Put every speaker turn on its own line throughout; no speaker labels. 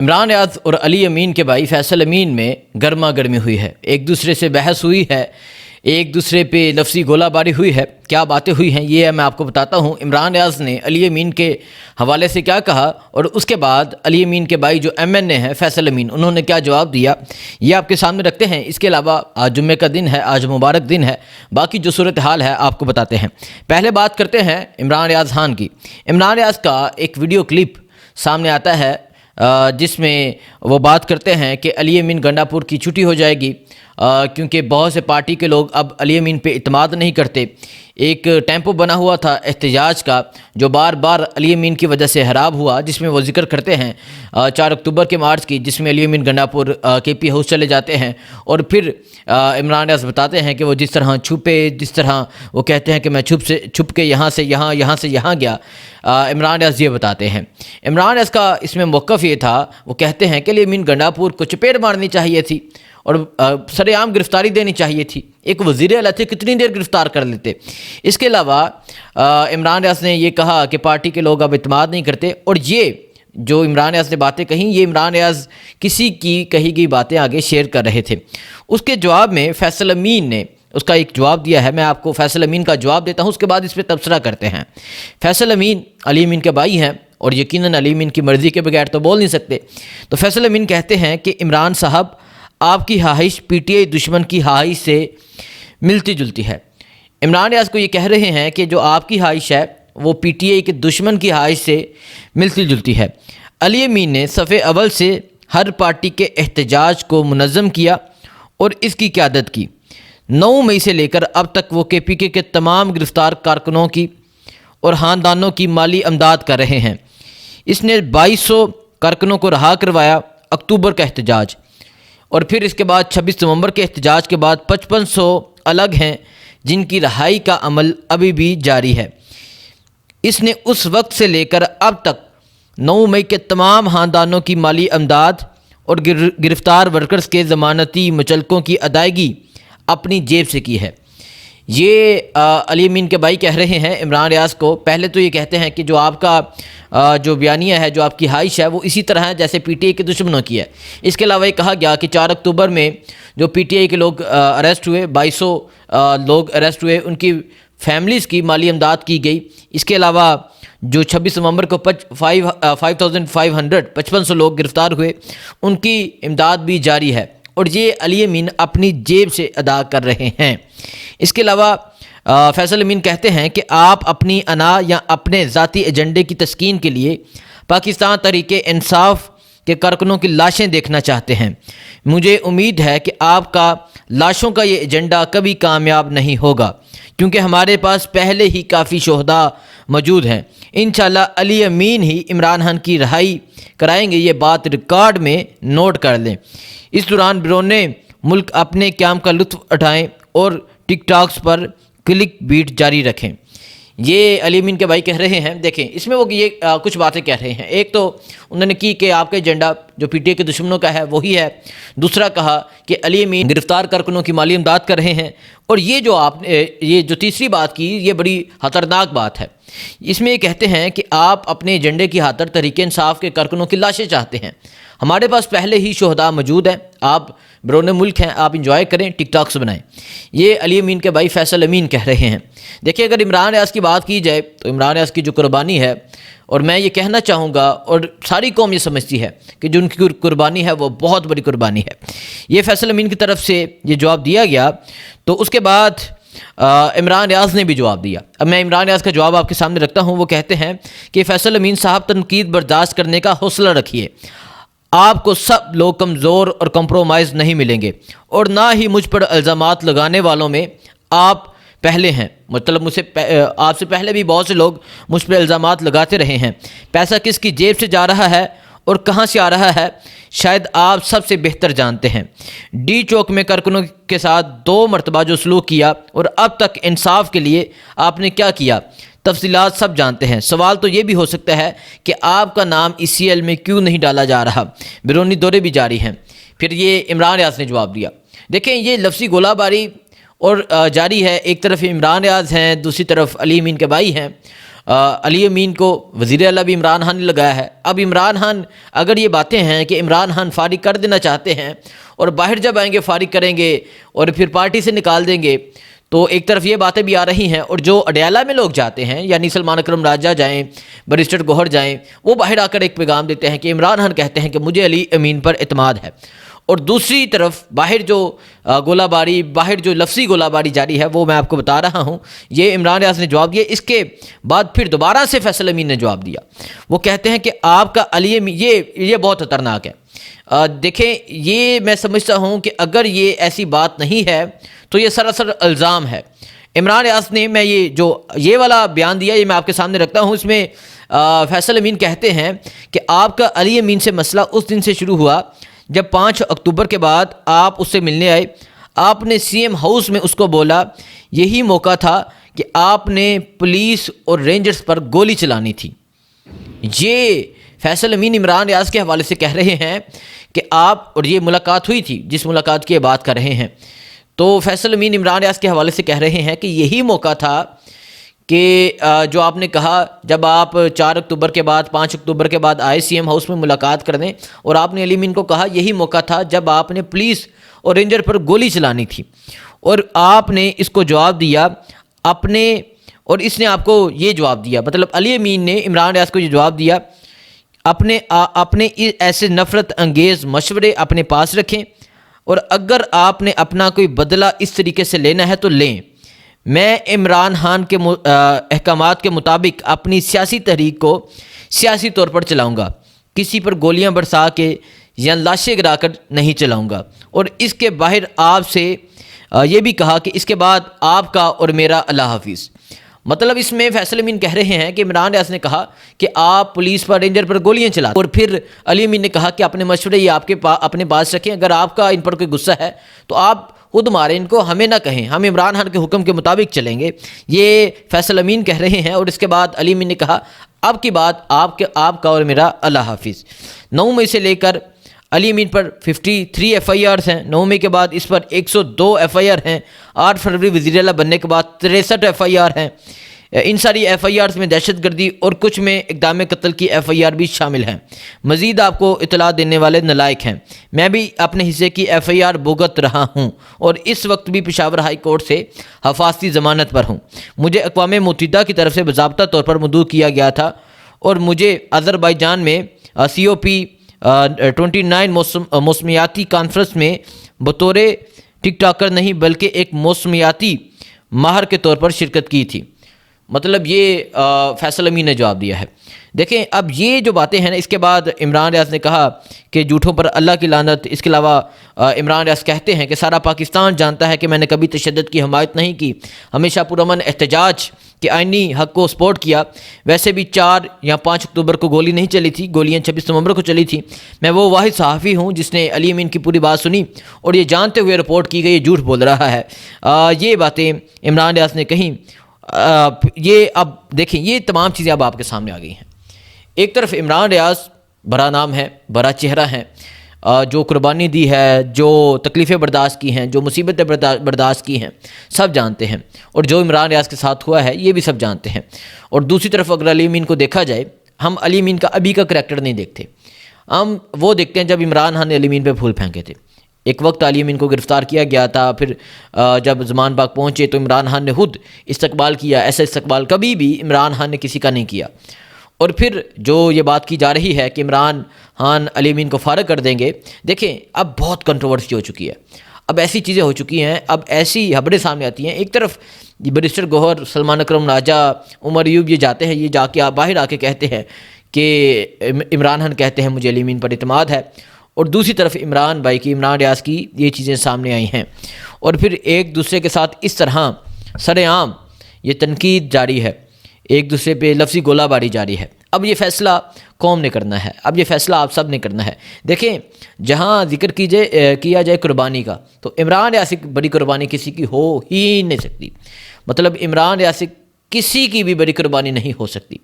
عمران ریاض اور علی امین کے بھائی فیصل امین میں گرما گرمی ہوئی ہے، ایک دوسرے سے بحث ہوئی ہے، ایک دوسرے پہ لفظی گولہ باری ہوئی ہے۔ کیا باتیں ہوئی ہیں یہ میں آپ کو بتاتا ہوں۔ عمران ریاض نے علی امین کے حوالے سے کیا کہا اور اس کے بعد علی امین کے بھائی جو ایم این اے ہیں فیصل امین، انہوں نے کیا جواب دیا، یہ آپ کے سامنے رکھتے ہیں۔ اس کے علاوہ آج جمعے کا دن ہے، آج مبارک دن ہے، باقی جو صورتحال ہے آپ کو بتاتے ہیں۔ پہلے بات کرتے ہیں عمران ریاض خان کی۔ عمران ریاض کا ایک ویڈیو کلپ سامنے آتا ہے جس میں وہ بات کرتے ہیں کہ علی امین گنڈا پور کی چھٹی ہو جائے گی کیونکہ بہت سے پارٹی کے لوگ اب علی امین پہ اعتماد نہیں کرتے۔ ایک ٹیمپو بنا ہوا تھا احتجاج کا جو بار بار علی امین کی وجہ سے خراب ہوا، جس میں وہ ذکر کرتے ہیں 4 اکتوبر کے مارچ کی، جس میں علی امین گنڈا پور کے پی ہاؤس چلے جاتے ہیں اور پھر عمران ریاض بتاتے ہیں کہ وہ جس طرح چھپے، جس طرح وہ کہتے ہیں کہ میں چھپ کے یہاں سے یہاں، یہاں سے یہاں گیا۔ عمران ریاض یہ بتاتے ہیں۔ عمران ریاض کا اس میں موقف یہ تھا، وہ کہتے ہیں کہ علی امین گنڈا پور کو چپیڑ مارنی چاہیے تھی اور سر عام گرفتاری دینی چاہیے تھی۔ ایک وزیر اعلیٰ تھے، کتنی دیر گرفتار کر لیتے۔ اس کے علاوہ عمران ریاض نے یہ کہا کہ پارٹی کے لوگ اب اعتماد نہیں کرتے، اور یہ جو عمران ریاض نے باتیں کہیں، یہ عمران ریاض کسی کی کہی گئی باتیں آگے شیئر کر رہے تھے۔ اس کے جواب میں فیصل امین نے اس کا ایک جواب دیا ہے، میں آپ کو فیصل امین کا جواب دیتا ہوں، اس کے بعد اس پہ تبصرہ کرتے ہیں۔ فیصل امین علی امین کے بھائی ہیں اور یقیناً علی امین کی مرضی کے بغیر تو بول نہیں سکتے۔ تو فیصل امین کہتے ہیں کہ عمران صاحب، آپ کی خواہش پی ٹی آئی دشمن کی خواہش سے ملتی جلتی ہے۔ عمران ریاض کو یہ کہہ رہے ہیں کہ جو آپ کی خواہش ہے وہ پی ٹی آئی کے دشمن کی خواہش سے ملتی جلتی ہے۔ علی امین نے صف اول سے ہر پارٹی کے احتجاج کو منظم کیا اور اس کی قیادت کی۔ 9 مئی سے لے کر اب تک وہ کے پی کے تمام گرفتار کارکنوں کی اور خاندانوں کی مالی امداد کر رہے ہیں۔ اس نے 2200 کارکنوں کو رہا کروایا۔ اکتوبر کا احتجاج اور پھر اس کے بعد 26 نومبر کے احتجاج کے بعد 5500 الگ ہیں جن کی رہائی کا عمل ابھی بھی جاری ہے۔ اس نے اس وقت سے لے کر اب تک 9 مئی کے تمام خاندانوں کی مالی امداد اور گرفتار ورکرز کے ضمانتی مچلکوں کی ادائیگی اپنی جیب سے کی ہے۔ یہ علی امین کے بھائی کہہ رہے ہیں عمران ریاض کو۔ پہلے تو یہ کہتے ہیں کہ جو آپ کا جو بیانیہ ہے، جو آپ کی خواہش ہے، وہ اسی طرح ہے جیسے پی ٹی آئی کے دشمنوں کی ہے۔ اس کے علاوہ یہ کہا گیا کہ 4 اکتوبر میں جو پی ٹی آئی کے لوگ اریسٹ ہوئے، 2200 لوگ اریسٹ ہوئے، ان کی فیملیز کی مالی امداد کی گئی۔ اس کے علاوہ جو 26 نومبر کو 5500 لوگ گرفتار ہوئے، ان کی امداد بھی جاری ہے اور یہ علی امین اپنی جیب سے ادا کر رہے ہیں۔ اس کے علاوہ فیصل امین کہتے ہیں کہ آپ اپنی انا یا اپنے ذاتی ایجنڈے کی تسکین کے لیے پاکستان تحریک انصاف کے کارکنوں کی لاشیں دیکھنا چاہتے ہیں۔ مجھے امید ہے کہ آپ کا لاشوں کا یہ ایجنڈا کبھی کامیاب نہیں ہوگا کیونکہ ہمارے پاس پہلے ہی کافی شہداء موجود ہیں۔ انشاءاللہ علی امین ہی عمران خان کی رہائی کرائیں گے، یہ بات ریکارڈ میں نوٹ کر لیں۔ اس دوران بیرون ملک اپنے قیام کا لطف اٹھائیں اور ٹک ٹاکس پر کلک بیٹ جاری رکھیں۔ یہ علی امین کے بھائی کہہ رہے ہیں۔ دیکھیں اس میں وہ یہ کچھ باتیں کہہ رہے ہیں۔ ایک تو انہوں نے کی کہ آپ کا ایجنڈا جو پی ٹی آئی کے دشمنوں کا ہے وہی ہے۔ دوسرا کہا کہ علی امین گرفتار کارکنوں کی مالی امداد کر رہے ہیں، اور یہ جو آپ نے یہ جو تیسری بات کی، یہ بڑی خطرناک بات ہے۔ اس میں یہ کہتے ہیں کہ آپ اپنے ایجنڈے کی خاطر تحریک انصاف کے کارکنوں کی لاشیں چاہتے ہیں۔ ہمارے پاس پہلے ہی شہداء موجود ہیں، آپ بیرون ملک ہیں، آپ انجوائے کریں، ٹک ٹاکس بنائیں۔ یہ علی امین کے بھائی فیصل امین کہہ رہے ہیں۔ دیکھیں اگر عمران ریاض کی بات کی جائے تو عمران ریاض کی جو قربانی ہے، اور میں یہ کہنا چاہوں گا اور ساری قوم یہ سمجھتی ہے کہ جو ان کی قربانی ہے وہ بہت بڑی قربانی ہے۔ یہ فیصل امین کی طرف سے یہ جواب دیا گیا، تو اس کے بعد عمران ریاض نے بھی جواب دیا۔ اب میں عمران ریاض کا جواب آپ کے سامنے رکھتا ہوں۔ وہ کہتے ہیں کہ فیصل امین صاحب، تنقید برداشت کرنے کا حوصلہ رکھیے۔ آپ کو سب لوگ کمزور اور کمپرومائز نہیں ملیں گے، اور نہ ہی مجھ پر الزامات لگانے والوں میں آپ پہلے ہیں۔ مطلب آپ سے پہلے بھی بہت سے لوگ مجھ پر الزامات لگاتے رہے ہیں۔ پیسہ کس کی جیب سے جا رہا ہے اور کہاں سے آ رہا ہے شاید آپ سب سے بہتر جانتے ہیں۔ ڈی چوک میں کارکنوں کے ساتھ 2 مرتبہ جو سلوک کیا اور اب تک انصاف کے لیے آپ نے کیا کیا، تفصیلات سب جانتے ہیں۔ سوال تو یہ بھی ہو سکتا ہے کہ آپ کا نام ای سی ایل میں کیوں نہیں ڈالا جا رہا، بیرونی دورے بھی جاری ہیں۔ پھر یہ عمران ریاض نے جواب دیا۔ دیکھیں یہ لفظی گولہ باری اور جاری ہے۔ ایک طرف عمران ریاض ہیں، دوسری طرف علی امین کے بھائی ہیں۔ علی امین کو وزیر اعلیٰ بھی عمران خان نے لگایا ہے۔ اب عمران خان اگر یہ باتیں ہیں کہ عمران خان فارغ کر دینا چاہتے ہیں اور باہر جب آئیں گے فارغ کریں گے اور پھر پارٹی سے نکال دیں گے، تو ایک طرف یہ باتیں بھی آ رہی ہیں، اور جو اڈیالہ میں لوگ جاتے ہیں یعنی سلمان اکرم راجہ جائیں، بیرسٹر گوہر جائیں، وہ باہر آ کر ایک پیغام دیتے ہیں کہ عمران خان کہتے ہیں کہ مجھے علی امین پر اعتماد ہے، اور دوسری طرف باہر جو گولہ باری، باہر جو لفظی گولہ باری جاری ہے وہ میں آپ کو بتا رہا ہوں۔ یہ عمران ریاض نے جواب دیا، اس کے بعد پھر دوبارہ سے فیصل امین نے جواب دیا۔ وہ کہتے ہیں کہ آپ کا علی امین، یہ بہت خطرناک ہے۔ دیکھیں، یہ میں سمجھتا ہوں کہ اگر یہ ایسی بات نہیں ہے تو یہ سراسر الزام ہے۔ عمران ریاض نے، میں یہ والا بیان دیا، یہ میں آپ کے سامنے رکھتا ہوں، اس میں فیصل امین کہتے ہیں کہ آپ کا علی امین سے مسئلہ اس دن سے شروع ہوا جب 5 اکتوبر کے بعد آپ اس سے ملنے آئے، آپ نے سی ایم ہاؤس میں اس کو بولا، یہی موقع تھا کہ آپ نے پولیس اور رینجرز پر گولی چلانی تھی۔ یہ فیصل امین عمران ریاض کے حوالے سے کہہ رہے ہیں کہ آپ، اور یہ ملاقات ہوئی تھی جس ملاقات کی بات کر رہے ہیں، تو فیصل امین عمران ریاض کے حوالے سے کہہ رہے ہیں کہ یہی موقع تھا کہ جو آپ نے کہا جب آپ 4 اکتوبر کے بعد 5 اکتوبر کے بعد آئے سی ایم ہاؤس میں ملاقات کرنے، اور آپ نے علی امین کو کہا یہی موقع تھا جب آپ نے پولیس اور رینجر پر گولی چلانی تھی، اور آپ نے اس کو جواب دیا اپنے، اور اس نے آپ کو یہ جواب دیا، مطلب علی امین نے عمران ریاض کو یہ جواب دیا، اپنے ایسے نفرت انگیز مشورے اپنے پاس رکھیں، اور اگر آپ نے اپنا کوئی بدلہ اس طریقے سے لینا ہے تو لیں۔ میں عمران خان کے احکامات کے مطابق اپنی سیاسی تحریک کو سیاسی طور پر چلاؤں گا، کسی پر گولیاں برسا کے یا لاشیں گرا کر نہیں چلاؤں گا، اور اس کے باہر آپ سے یہ بھی کہا کہ اس کے بعد آپ کا اور میرا اللہ حافظ۔ مطلب اس میں فیصل امین کہہ رہے ہیں کہ عمران ریاض نے کہا کہ آپ پولیس پر رینجر پر گولیاں چلا، اور پھر علی امین نے کہا کہ اپنے مشورے یہ آپ کے اپنے پاس رکھیں، اگر آپ کا ان پر کوئی غصہ ہے تو آپ خود ماریں ان کو، ہمیں نہ کہیں، ہم عمران خان کے حکم کے مطابق چلیں گے، یہ فیصل امین کہہ رہے ہیں۔ اور اس کے بعد علی امین نے کہا اب کی بات آپ کا اور میرا اللہ حافظ۔ 9 مئی سے لے کر علی امین پر 53 ایف آئی آرز ہیں، 9 مئی کے بعد اس پر 102 ایف آئی آر ہیں، 8 فروری وزیر اعلیٰ بننے کے بعد 63 ایف آئی آر ہیں۔ ان ساری ایف آئی آرز میں دہشت گردی اور کچھ میں اقدام قتل کی ایف آئی آر بھی شامل ہیں۔ مزید آپ کو اطلاع دینے والے نالائق ہیں، میں بھی اپنے حصے کی ایف آئی آر بھگت رہا ہوں اور اس وقت بھی پشاور ہائی کورٹ سے حفاظتی ضمانت پر ہوں۔ مجھے اقوام متحدہ کی طرف سے باضابطہ طور پر مدعو کیا گیا تھا اور مجھے آذربائیجان میں سی او پی 29 موسمیاتی کانفرنس میں بطور ٹک ٹاکر نہیں بلکہ ایک موسمیاتی ماہر کے طور پر شرکت کی تھی۔ مطلب یہ فیصل امین نے جواب دیا ہے۔ دیکھیں، اب یہ جو باتیں ہیں نا، اس کے بعد عمران ریاض نے کہا کہ جھوٹوں پر اللہ کی لعنت۔ اس کے علاوہ عمران ریاض کہتے ہیں کہ سارا پاکستان جانتا ہے کہ میں نے کبھی تشدد کی حمایت نہیں کی، ہمیشہ پرامن احتجاج کے آئینی حق کو سپورٹ کیا۔ ویسے بھی 4 یا 5 اکتوبر کو گولی نہیں چلی تھی، گولیاں 26 نومبر کو چلی تھی۔ میں وہ واحد صحافی ہوں جس نے علی امین کی پوری بات سنی اور یہ جانتے ہوئے رپورٹ کی گئی یہ جھوٹ بول رہا ہے۔ یہ باتیں عمران ریاض نے کہیں۔ یہ اب دیکھیں، یہ تمام چیزیں اب آپ کے سامنے آ گئی ہیں۔ ایک طرف عمران ریاض بڑا نام ہے، بڑا چہرہ ہے، جو قربانی دی ہے، جو تکلیفیں برداشت کی ہیں، جو مصیبتیں برداشت کی ہیں، سب جانتے ہیں، اور جو عمران ریاض کے ساتھ ہوا ہے یہ بھی سب جانتے ہیں۔ اور دوسری طرف اگر علی امین کو دیکھا جائے، ہم علی امین کا ابھی کا کریکٹر نہیں دیکھتے، ہم وہ دیکھتے ہیں جب عمران خان نے علی امین پہ پھول پھینکے تھے۔ ایک وقت علی امین کو گرفتار کیا گیا تھا، پھر جب زمان باغ پہنچے تو عمران خان نے خود استقبال کیا۔ ایسا استقبال کبھی بھی عمران خان نے کسی کا نہیں کیا۔ اور پھر جو یہ بات کی جا رہی ہے کہ عمران خان علی امین کو فارغ کر دیں گے، دیکھیں اب بہت کنٹروورسی ہو چکی ہے، اب ایسی چیزیں ہو چکی ہیں، اب ایسی خبریں سامنے آتی ہیں۔ ایک طرف بیرسٹر گوہر، سلمان اکرم راجہ، عمر ایوب یہ جاتے ہیں، یہ جا کے باہر آ کے کہتے ہیں کہ عمران خان کہتے ہیں مجھے علی امین پر اعتماد ہے، اور دوسری طرف عمران بھائی کی، عمران ریاض کی یہ چیزیں سامنے آئی ہیں، اور پھر ایک دوسرے کے ساتھ اس طرح سر عام یہ تنقید جاری ہے، ایک دوسرے پہ لفظی گولہ باری جاری ہے۔ اب یہ فیصلہ قوم نے کرنا ہے، اب یہ فیصلہ آپ سب نے کرنا ہے۔ دیکھیں، جہاں ذکر کیا جائے قربانی کا، تو عمران ریاض سے بڑی قربانی کسی کی ہو ہی نہیں سکتی۔ مطلب عمران ریاض سے کسی کی بھی بڑی قربانی نہیں ہو سکتی۔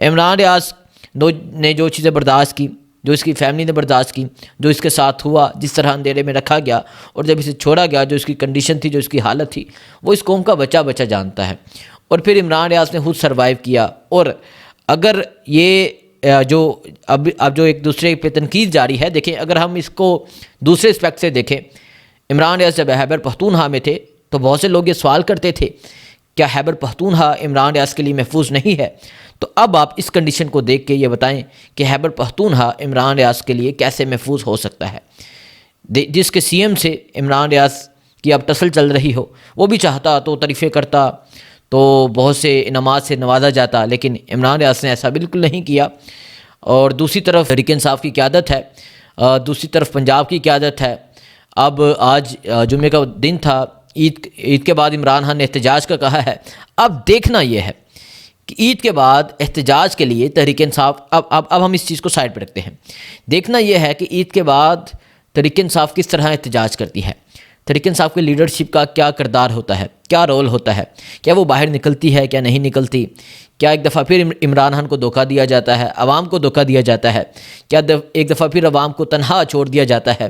عمران ریاض نے جو چیزیں برداشت کی، جو اس کی فیملی نے برداشت کی، جو اس کے ساتھ ہوا، جس طرح اندھیرے میں رکھا گیا اور جب اسے چھوڑا گیا، جو اس کی کنڈیشن تھی، جو اس کی حالت تھی، وہ اس قوم کا بچہ جانتا ہے۔ اور پھر عمران ریاض نے خود سروائیو کیا. اور اگر یہ جو اب جو ایک دوسرے پہ تنقید جاری ہے، دیکھیں اگر ہم اس کو دوسرے اسپیکٹ سے دیکھیں، عمران ریاض جب خیبر پختونخوا میں تھے تو بہت سے لوگ یہ سوال کرتے تھے کیا خیبر پختونخوا عمران ریاض کے لیے محفوظ نہیں ہے. تو اب آپ اس کنڈیشن کو دیکھ کے یہ بتائیں کہ خیبر پختونخوا عمران ریاض کے لیے کیسے محفوظ ہو سکتا ہے. جس کے سی ایم سے عمران ریاض کی اب ٹسل چل رہی ہو، وہ بھی چاہتا تو تعریفیں کرتا تو بہت سے انعامات سے نوازا جاتا، لیکن عمران ریاض نے ایسا بالکل نہیں کیا. اور دوسری طرف تحریک انصاف کی قیادت ہے، دوسری طرف پنجاب کی قیادت ہے. اب آج جمعے کا دن تھا، عید کے بعد عمران خان نے احتجاج کا کہا ہے. اب دیکھنا یہ ہے کہ عید کے بعد احتجاج کے لیے تحریک انصاف اب ہم اس چیز کو سائڈ پہ رکھتے ہیں. دیکھنا یہ ہے کہ عید کے بعد تحریک انصاف کس طرح احتجاج کرتی ہے، تحریک انصاف کی لیڈرشپ کا کیا کردار ہوتا ہے، کیا رول ہوتا ہے، کیا وہ باہر نکلتی ہے، کیا نہیں نکلتی، کیا ایک دفعہ پھر عمران خان کو دھوکہ دیا جاتا ہے، عوام کو دھوکہ دیا جاتا ہے، کیا ایک دفعہ پھر عوام کو تنہا چھوڑ دیا جاتا ہے،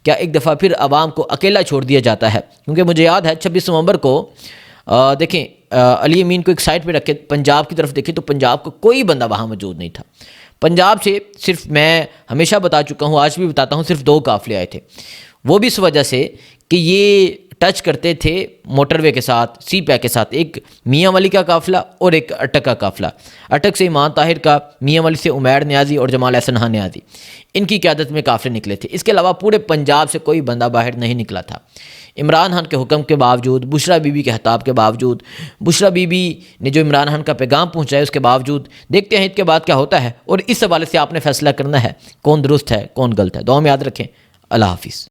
کیا ایک دفعہ پھر عوام کو اکیلا چھوڑ دیا جاتا ہے. کیونکہ مجھے یاد ہے 26 نومبر کو دیکھیں علی امین کو ایک سائٹ پہ رکھے، پنجاب کی طرف دیکھیں تو پنجاب کا کوئی بندہ وہاں موجود نہیں تھا. پنجاب سے صرف، میں ہمیشہ بتا چکا ہوں، آج بھی بتاتا ہوں، صرف 2 قافلے آئے تھے. وہ بھی اس وجہ سے کہ یہ ٹچ کرتے تھے موٹر وے کے ساتھ، سی پیک کے ساتھ. ایک میاں ولی کا قافلہ اور ایک اٹک کا قافلہ، اٹک سے ایمان طاہر کا، میاں ولی سے عمیر نیازی اور جمال احسن خان نیازی، ان کی قیادت میں قافلے نکلے تھے. اس کے علاوہ پورے پنجاب سے کوئی بندہ باہر نہیں نکلا تھا. عمران خان کے حکم کے باوجود، بشرا بی بی کے خطاب کے باوجود، بشرا بی بی نے جو عمران خان کا پیغام پہنچایا اس کے باوجود، دیکھتے ہیں اس کے بعد کیا ہوتا ہے. اور اس حوالے سے آپ نے فیصلہ کرنا ہے کون درست ہے کون غلط ہے. دعا میں یاد رکھیں. اللہ حافظ.